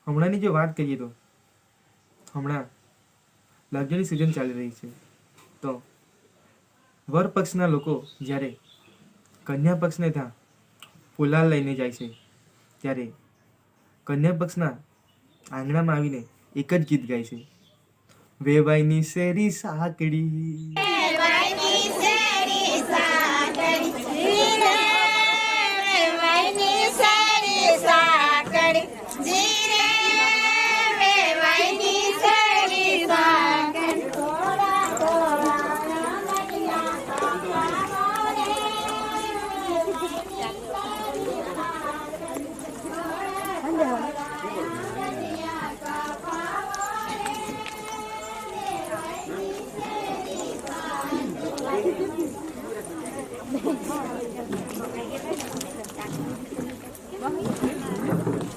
હમણાંની જો વાત કરીએ તો હમણાં લગ્નની સિઝન ચાલી રહી છે, તો વર પક્ષના લોકો જ્યારે કન્યા પક્ષને ત્યાં ફુલાર લઈને જાય છે, ત્યારે કન્યા પક્ષના આંગણામાં આવીને એક જ ગીત ગાય છે, વેવાઈની શેરી સાકડી.